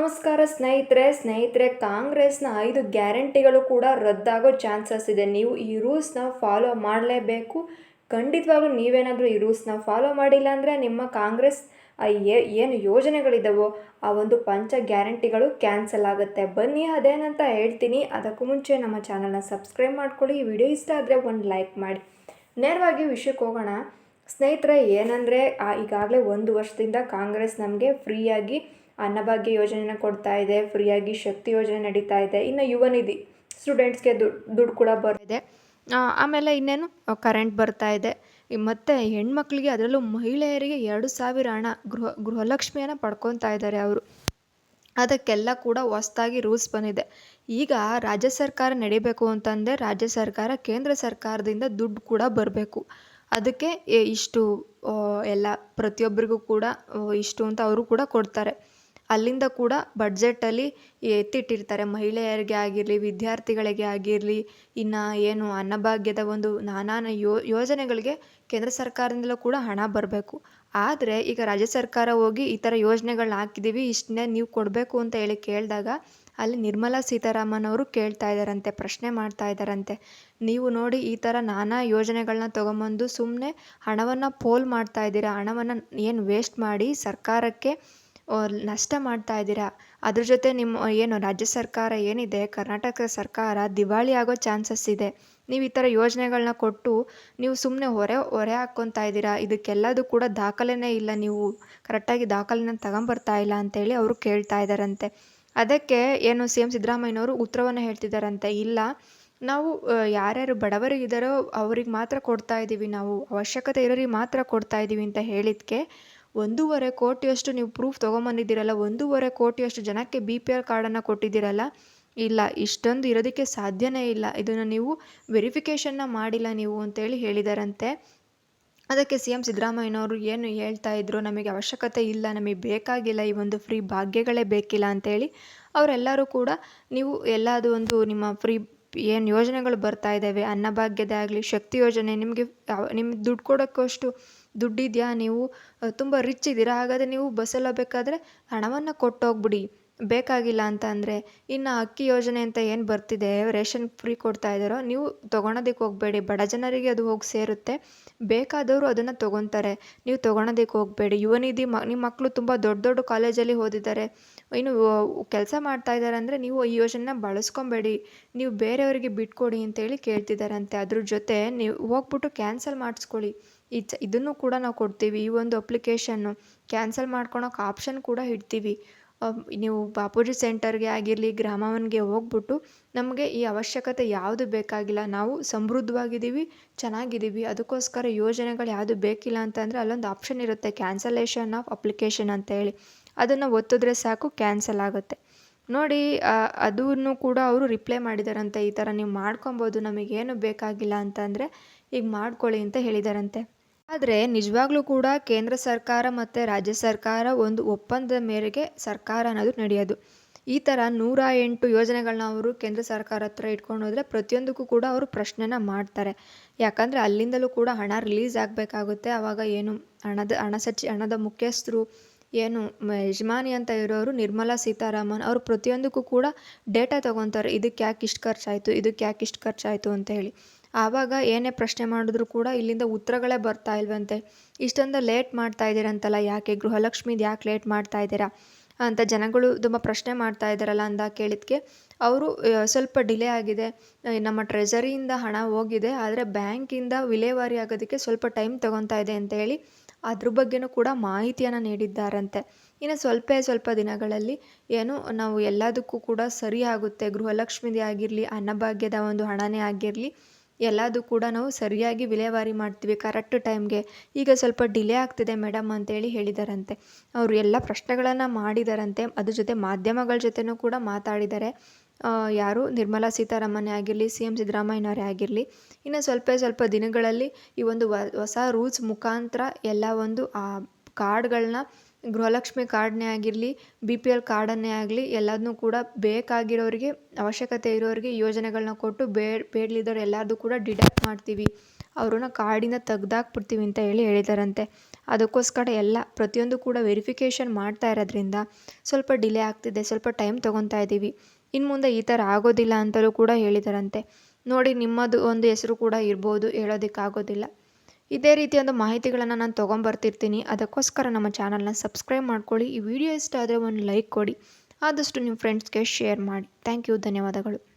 ನಮಸ್ಕಾರ ಸ್ನೇಹಿತರೆ ಕಾಂಗ್ರೆಸ್ನ 5 ಗ್ಯಾರಂಟಿಗಳು ಕೂಡ ರದ್ದಾಗೋ ಚಾನ್ಸಸ್ ಇದೆ. ನೀವು ಈ ರೂಲ್ಸ್ನ ಫಾಲೋ ಮಾಡಲೇಬೇಕು. ಖಂಡಿತವಾಗ್ಲೂ ನೀವೇನಾದರೂ ಈ ರೂಲ್ಸ್ನ ಫಾಲೋ ಮಾಡಿಲ್ಲ ಅಂದರೆ ನಿಮ್ಮ ಕಾಂಗ್ರೆಸ್ ಏನು ಯೋಜನೆಗಳಿದ್ದಾವೋ ಆ ಒಂದು ಪಂಚ ಗ್ಯಾರಂಟಿಗಳು ಕ್ಯಾನ್ಸಲ್ ಆಗುತ್ತೆ. ಬನ್ನಿ ಅದೇನಂತ ಹೇಳ್ತೀನಿ. ಅದಕ್ಕೂ ಮುಂಚೆ ನಮ್ಮ ಚಾನಲ್ನ ಸಬ್ಸ್ಕ್ರೈಬ್ ಮಾಡ್ಕೊಳ್ಳಿ. ಈ ವಿಡಿಯೋ ಇಷ್ಟ ಆದರೆ ಒಂದು ಲೈಕ್ ಮಾಡಿ. ನೇರವಾಗಿ ವಿಷಯಕ್ಕೆ ಹೋಗೋಣ. ಸ್ನೇಹಿತರೆ, ಏನಂದರೆ ಈಗಾಗಲೇ 1 ವರ್ಷದಿಂದ ಕಾಂಗ್ರೆಸ್ ನಮಗೆ ಫ್ರೀಯಾಗಿ ಅನ್ನಭಾಗ್ಯ ಯೋಜನೆನ ಕೊಡ್ತಾ ಇದೆ, ಫ್ರೀಯಾಗಿ ಶಕ್ತಿ ಯೋಜನೆ ನಡೀತಾ ಇದೆ, ಇನ್ನು ಯುವ ನಿಧಿ ಸ್ಟೂಡೆಂಟ್ಸ್ಗೆ ದುಡ್ಡು ಕೂಡ ಬರ್ತಿದೆ. ಆಮೇಲೆ ಇನ್ನೇನು ಕರೆಂಟ್ ಬರ್ತಾ ಇದೆ. ಮತ್ತು ಹೆಣ್ಮಕ್ಳಿಗೆ, ಅದರಲ್ಲೂ ಮಹಿಳೆಯರಿಗೆ 2,000 ಹಣ ಗೃಹಲಕ್ಷ್ಮಿಯನ್ನು ಪಡ್ಕೊತಾ ಇದ್ದಾರೆ ಅವರು. ಅದಕ್ಕೆಲ್ಲ ಕೂಡ ಹೊಸ್ದಾಗಿ ರೂಲ್ಸ್ ಬಂದಿದೆ. ಈಗ ರಾಜ್ಯ ಸರ್ಕಾರ ನಡಿಬೇಕು ಅಂತಂದರೆ ರಾಜ್ಯ ಸರ್ಕಾರ ಕೇಂದ್ರ ಸರ್ಕಾರದಿಂದ ದುಡ್ಡು ಕೂಡ ಬರಬೇಕು. ಅದಕ್ಕೆ ಇಷ್ಟು ಎಲ್ಲ ಪ್ರತಿಯೊಬ್ಬರಿಗೂ ಕೂಡ ಇಷ್ಟು ಅಂತ ಅವರು ಕೂಡ ಕೊಡ್ತಾರೆ. ಅಲ್ಲಿಂದ ಕೂಡ ಬಡ್ಜೆಟಲ್ಲಿ ಎತ್ತಿಟ್ಟಿರ್ತಾರೆ. ಮಹಿಳೆಯರಿಗೆ ಆಗಿರಲಿ, ವಿದ್ಯಾರ್ಥಿಗಳಿಗೆ ಆಗಿರಲಿ, ಇನ್ನು ಏನು ಅನ್ನಭಾಗ್ಯದ ಒಂದು ನಾನಾ ಯೋಜನೆಗಳಿಗೆ ಕೇಂದ್ರ ಸರ್ಕಾರದಿಂದಲೂ ಕೂಡ ಹಣ ಬರಬೇಕು. ಆದರೆ ಈಗ ರಾಜ್ಯ ಸರ್ಕಾರ ಹೋಗಿ ಈ ಥರ ಯೋಜನೆಗಳನ್ನ ಹಾಕಿದ್ದೀವಿ, ಇಷ್ಟನ್ನೇ ನೀವು ಕೊಡಬೇಕು ಅಂತ ಹೇಳಿ ಕೇಳಿದಾಗ ಅಲ್ಲಿ ನಿರ್ಮಲಾ ಸೀತಾರಾಮನ್ ಅವರು ಕೇಳ್ತಾ ಇದ್ದಾರಂತೆ, ಪ್ರಶ್ನೆ ಮಾಡ್ತಾ ಇದ್ದಾರಂತೆ. ನೀವು ನೋಡಿ, ಈ ಥರ ನಾನಾ ಯೋಜನೆಗಳನ್ನ ತೊಗೊಂಬಂದು ಸುಮ್ಮನೆ ಹಣವನ್ನು ಪೋಲ್ ಮಾಡ್ತಾ ಇದ್ದೀರಾ, ಹಣವನ್ನು ಏನು ವೇಸ್ಟ್ ಮಾಡಿ ಸರ್ಕಾರಕ್ಕೆ ನಷ್ಟ ಮಾಡ್ತಾ ಇದ್ದೀರಾ. ಅದ್ರ ಜೊತೆ ನಿಮ್ಮ ಏನು ರಾಜ್ಯ ಸರ್ಕಾರ ಏನಿದೆ, ಕರ್ನಾಟಕ ಸರ್ಕಾರ ದಿವಾಳಿ ಆಗೋ ಚಾನ್ಸಸ್ ಇದೆ. ನೀವು ಈ ಥರ ಯೋಜನೆಗಳನ್ನ ಕೊಟ್ಟು ನೀವು ಸುಮ್ಮನೆ ಹೊರೆ ಹಾಕ್ಕೊತಾ ಇದ್ದೀರಾ. ಇದಕ್ಕೆಲ್ಲದೂ ಕೂಡ ದಾಖಲೆನೇ ಇಲ್ಲ, ನೀವು ಕರೆಕ್ಟಾಗಿ ದಾಖಲೆನ ತಗೊಂಬರ್ತಾ ಇಲ್ಲ ಅಂತೇಳಿ ಅವರು ಕೇಳ್ತಾ ಇದ್ದಾರಂತೆ. ಅದಕ್ಕೆ ಏನು CM ಸಿದ್ದರಾಮಯ್ಯನವರು ಉತ್ತರವನ್ನು ಹೇಳ್ತಿದ್ದಾರಂತೆ, ಇಲ್ಲ, ನಾವು ಯಾರ್ಯಾರು ಬಡವರಿಗಿದ್ದಾರೋ ಅವ್ರಿಗೆ ಮಾತ್ರ ಕೊಡ್ತಾ ಇದ್ದೀವಿ, ನಾವು ಅವಶ್ಯಕತೆ ಇರೋರಿಗೆ ಮಾತ್ರ ಕೊಡ್ತಾ ಇದ್ದೀವಿ ಅಂತ ಹೇಳಿದ್ಕೆ 1.5 ಕೋಟಿಯಷ್ಟು ನೀವು ಪ್ರೂಫ್ ತೊಗೊಂಬಂದಿದ್ದೀರಲ್ಲ, 1.5 ಕೋಟಿಯಷ್ಟು ಜನಕ್ಕೆ BPL ಕಾರ್ಡನ್ನು ಕೊಟ್ಟಿದ್ದೀರಲ್ಲ, ಇಲ್ಲ, ಇಷ್ಟೊಂದು ಇರೋದಕ್ಕೆ ಸಾಧ್ಯನೇ ಇಲ್ಲ, ಇದನ್ನು ನೀವು ವೆರಿಫಿಕೇಷನ್ನ ಮಾಡಿಲ್ಲ ನೀವು ಅಂತೇಳಿ ಹೇಳಿದಾರಂತೆ. ಅದಕ್ಕೆ CM ಸಿದ್ದರಾಮಯ್ಯನವರು ಏನು ಹೇಳ್ತಾ ಇದ್ರು, ನಮಗೆ ಅವಶ್ಯಕತೆ ಇಲ್ಲ, ನಮಗೆ ಬೇಕಾಗಿಲ್ಲ, ಈ ಒಂದು ಫ್ರೀ ಭಾಗ್ಯಗಳೇ ಬೇಕಿಲ್ಲ ಅಂತೇಳಿ ಅವರೆಲ್ಲರೂ ಕೂಡ ನೀವು ಎಲ್ಲದು ಒಂದು ನಿಮ್ಮ ಫ್ರೀ ಏನು ಯೋಜನೆಗಳು ಬರ್ತಾ ಇದ್ದಾವೆ, ಅನ್ನಭಾಗ್ಯದಾಗಲಿ, ಶಕ್ತಿ ಯೋಜನೆ, ನಿಮಗೆ ದುಡ್ಡು ಕೊಡೋಕ್ಕಷ್ಟು ದುಡ್ಡಿದೆಯಾ, ನೀವು ತುಂಬ ರಿಚ್ ಇದ್ದೀರಾ, ಹಾಗಾದರೆ ನೀವು ಬಸ್ಸಲ್ಲಿ ಹೋಗ್ಬೇಕಾದ್ರೆ ಹಣವನ್ನು ಕೊಟ್ಟೋಗ್ಬಿಡಿ, ಬೇಕಾಗಿಲ್ಲ ಅಂತ ಅಂದರೆ. ಇನ್ನು ಅಕ್ಕಿ ಯೋಜನೆ ಅಂತ ಏನು ಬರ್ತಿದೆ, ರೇಷನ್ ಫ್ರೀ ಕೊಡ್ತಾ ಇದ್ದಾರೋ, ನೀವು ತೊಗೊಳೋದಕ್ಕೆ ಹೋಗಬೇಡಿ, ಬಡ ಜನರಿಗೆ ಅದು ಹೋಗಿ ಸೇರುತ್ತೆ, ಬೇಕಾದವರು ಅದನ್ನು ತೊಗೊತಾರೆ, ನೀವು ತೊಗೊಳೋದಕ್ಕೆ ಹೋಗಬೇಡಿ. ಯುವ ನಿಧಿ ನಿಮ್ಮ ಮಕ್ಕಳು ತುಂಬ ದೊಡ್ಡ ದೊಡ್ಡ ಕಾಲೇಜಲ್ಲಿ ಓದಿದ್ದಾರೆ, ಇನ್ನು ಕೆಲಸ ಮಾಡ್ತಾ ಇದ್ದಾರೆ ಅಂದರೆ ನೀವು ಈ ಯೋಜನೆನ ಬಳಸ್ಕೊಬೇಡಿ, ನೀವು ಬೇರೆಯವರಿಗೆ ಬಿಟ್ಕೊಡಿ ಅಂತೇಳಿ ಕೇಳ್ತಿದ್ದಾರಂತೆ. ಅದ್ರ ಜೊತೆ ನೀವು ಹೋಗ್ಬಿಟ್ಟು ಕ್ಯಾನ್ಸಲ್ ಮಾಡಿಸ್ಕೊಳ್ಳಿ, ಇದನ್ನು ಕೂಡ ನಾವು ಕೊಡ್ತೀವಿ, ಈ ಒಂದು ಅಪ್ಲಿಕೇಶನ್ನು ಕ್ಯಾನ್ಸಲ್ ಮಾಡ್ಕೊಳೋಕೆ ಆಪ್ಷನ್ ಕೂಡ ಇಡ್ತೀವಿ. ನೀವು ಬಾಪೂಜಿ ಸೆಂಟರ್ಗೆ ಆಗಿರಲಿ, ಗ್ರಾಮವನ್ಗೆ ಹೋಗ್ಬಿಟ್ಟು ನಮಗೆ ಈ ಅವಶ್ಯಕತೆ ಯಾವುದು ಬೇಕಾಗಿಲ್ಲ, ನಾವು ಸಮೃದ್ಧವಾಗಿದ್ದೀವಿ, ಚೆನ್ನಾಗಿದ್ದೀವಿ, ಅದಕ್ಕೋಸ್ಕರ ಯೋಜನೆಗಳು ಯಾವುದು ಬೇಕಿಲ್ಲ ಅಂತಂದರೆ ಅಲ್ಲೊಂದು ಆಪ್ಷನ್ ಇರುತ್ತೆ, ಕ್ಯಾನ್ಸಲೇಷನ್ ಆಫ್ ಅಪ್ಲಿಕೇಶನ್ ಅಂತ ಹೇಳಿ. ಅದನ್ನು ಒತ್ತಿದ್ರೆ ಸಾಕು, ಕ್ಯಾನ್ಸಲ್ ಆಗುತ್ತೆ. ನೋಡಿ, ಅದನ್ನು ಕೂಡ ಅವರು ರಿಪ್ಲೈ ಮಾಡಿದಾರಂತೆ, ಈ ಥರ ನೀವು ಮಾಡ್ಕೊಬೋದು, ನಮಗೇನು ಬೇಕಾಗಿಲ್ಲ ಅಂತಂದರೆ ಈಗ ಮಾಡ್ಕೊಳ್ಳಿ ಅಂತ ಹೇಳಿದಾರಂತೆ. ಆದರೆ ನಿಜವಾಗ್ಲೂ ಕೂಡ ಕೇಂದ್ರ ಸರ್ಕಾರ ಮತ್ತು ರಾಜ್ಯ ಸರ್ಕಾರ ಒಂದು ಒಪ್ಪಂದದ ಮೇರೆಗೆ ಸರ್ಕಾರ ಅನ್ನೋದು ನಡೆಯೋದು. ಈ ಥರ 108 ಯೋಜನೆಗಳನ್ನ ಅವರು ಕೇಂದ್ರ ಸರ್ಕಾರ ಹತ್ರ ಇಟ್ಕೊಂಡು ಹೋದರೆ ಪ್ರತಿಯೊಂದಕ್ಕೂ ಕೂಡ ಅವರು ಪ್ರಶ್ನೆನ ಮಾಡ್ತಾರೆ. ಯಾಕಂದರೆ ಅಲ್ಲಿಂದಲೂ ಕೂಡ ಹಣ ರಿಲೀಸ್ ಆಗಬೇಕಾಗುತ್ತೆ. ಆವಾಗ ಏನು ಹಣದ ಮುಖ್ಯಸ್ಥರು ಏನು ಯಜಮಾನಿ ಅಂತ ಇರೋರು ನಿರ್ಮಲಾ ಸೀತಾರಾಮನ್ ಅವರು ಪ್ರತಿಯೊಂದಕ್ಕೂ ಕೂಡ ಡೇಟಾ ತೊಗೊತಾರೆ, ಇದಕ್ಕೆ ಯಾಕೆ ಇಷ್ಟು ಖರ್ಚಾಯಿತು, ಇದಕ್ಕೆ ಯಾಕೆ ಇಷ್ಟು ಖರ್ಚಾಯಿತು ಅಂತ ಹೇಳಿ. ಆವಾಗ ಏನೇ ಪ್ರಶ್ನೆ ಮಾಡಿದ್ರು ಕೂಡ ಇಲ್ಲಿಂದ ಉತ್ತರಗಳೇ ಬರ್ತಾ ಇಲ್ವಂತೆ. ಇಷ್ಟೊಂದು ಲೇಟ್ ಮಾಡ್ತಾ ಇದ್ದೀರಂತಲ್ಲ, ಯಾಕೆ ಗೃಹಲಕ್ಷ್ಮಿದು ಯಾಕೆ ಲೇಟ್ ಮಾಡ್ತಾ ಇದ್ದೀರಾ ಅಂತ ಜನಗಳು ತುಂಬ ಪ್ರಶ್ನೆ ಮಾಡ್ತಾ ಇದ್ದಾರಲ್ಲ ಅಂತ ಕೇಳಿದ್ಕೆ ಅವರು ಸ್ವಲ್ಪ ಡಿಲೇ ಆಗಿದೆ, ನಮ್ಮ ಟ್ರೆಜರಿಯಿಂದ ಹಣ ಹೋಗಿದೆ, ಆದರೆ ಬ್ಯಾಂಕಿಂದ ವಿಲೇವಾರಿ ಆಗೋದಕ್ಕೆ ಸ್ವಲ್ಪ ಟೈಮ್ ತೊಗೊತಾ ಇದೆ ಅಂತ ಹೇಳಿ ಅದ್ರ ಬಗ್ಗೆನೂ ಕೂಡ ಮಾಹಿತಿಯನ್ನು ನೀಡಿದ್ದಾರಂತೆ. ಇನ್ನು ಸ್ವಲ್ಪ ದಿನಗಳಲ್ಲಿ ಏನು ನಾವು ಎಲ್ಲದಕ್ಕೂ ಕೂಡ ಸರಿ ಆಗುತ್ತೆ, ಗೃಹಲಕ್ಷ್ಮಿದೇ ಆಗಿರಲಿ, ಅನ್ನಭಾಗ್ಯದ ಒಂದು ಹಣನೇ ಆಗಿರಲಿ, ಎಲ್ಲದೂ ಕೂಡ ನಾವು ಸರಿಯಾಗಿ ವಿಲೇವಾರಿ ಮಾಡ್ತೀವಿ ಕರೆಕ್ಟ್ ಟೈಮ್ಗೆ. ಈಗ ಸ್ವಲ್ಪ ಡಿಲೇ ಆಗ್ತಿದೆ ಮೇಡಮ್ ಅಂತೇಳಿ ಹೇಳಿದಾರಂತೆ. ಅವರು ಎಲ್ಲ ಪ್ರಶ್ನೆಗಳನ್ನು ಮಾಡಿದಾರಂತೆ. ಅದ್ರ ಜೊತೆ ಮಾಧ್ಯಮಗಳ ಜೊತೆನೂ ಕೂಡ ಮಾತಾಡಿದ್ದಾರೆ. ಯಾರು ನಿರ್ಮಲಾ ಸೀತಾರಾಮನ್ ಆಗಿರಲಿ, CM ಸಿದ್ದರಾಮಯ್ಯನವರೇ ಆಗಿರಲಿ. ಇನ್ನು ಸ್ವಲ್ಪ ದಿನಗಳಲ್ಲಿ ಈ ಒಂದು ಹೊಸ ರೂಲ್ಸ್ ಮುಖಾಂತರ ಎಲ್ಲ ಒಂದು ಕಾರ್ಡ್ಗಳನ್ನ, ಗೃಹಲಕ್ಷ್ಮಿ ಕಾರ್ಡ್ನೇ ಆಗಿರಲಿ, BPL ಕಾರ್ಡನ್ನೇ ಆಗಲಿ, ಎಲ್ಲದನ್ನೂ ಕೂಡ ಬೇಕಾಗಿರೋರಿಗೆ, ಅವಶ್ಯಕತೆ ಇರೋರಿಗೆ ಯೋಜನೆಗಳನ್ನ ಕೊಟ್ಟು ಬೇಡಲಿದ್ದವ್ರು ಎಲ್ಲರದು ಕೂಡ ಡಿಡಕ್ಟ್ ಮಾಡ್ತೀವಿ, ಅವ್ರನ್ನ ಕಾರ್ಡಿಂದ ತೆಗ್ದಾಕ್ಬಿಡ್ತೀವಿ ಅಂತ ಹೇಳಿದಾರಂತೆ. ಅದಕ್ಕೋಸ್ಕರ ಎಲ್ಲ ಪ್ರತಿಯೊಂದು ಕೂಡ ವೆರಿಫಿಕೇಷನ್ ಮಾಡ್ತಾ ಇರೋದ್ರಿಂದ ಸ್ವಲ್ಪ ಡಿಲೇ ಆಗ್ತಿದೆ, ಸ್ವಲ್ಪ ಟೈಮ್ ತೊಗೊತಾ ಇದ್ದೀವಿ. ಇನ್ನು ಮುಂದೆ ಈ ಥರ ಆಗೋದಿಲ್ಲ ಅಂತಲೂ ಕೂಡ ಹೇಳಿದಾರಂತೆ. ನೋಡಿ, ನಿಮ್ಮದು ಒಂದು ಹೆಸರು ಕೂಡ ಇರ್ಬೋದು, ಹೇಳೋದಕ್ಕಾಗೋದಿಲ್ಲ. ಇದೇ ರೀತಿಯ ಒಂದು ಮಾಹಿತಿಗಳನ್ನು ನಾನು ತೊಗೊಂಬರ್ತಿರ್ತೀನಿ. ಅದಕ್ಕೋಸ್ಕರ ನಮ್ಮ ಚಾನಲ್ನ ಸಬ್ಸ್ಕ್ರೈಬ್ ಮಾಡ್ಕೊಳ್ಳಿ. ಈ ವಿಡಿಯೋ ಇಷ್ಟ ಆದರೆ ಒಂದು ಲೈಕ್ ಕೊಡಿ. ಆದಷ್ಟು ನಿಮ್ಮ ಫ್ರೆಂಡ್ಸ್ಗೆ ಶೇರ್ ಮಾಡಿ. Thank you. ಧನ್ಯವಾದಗಳು.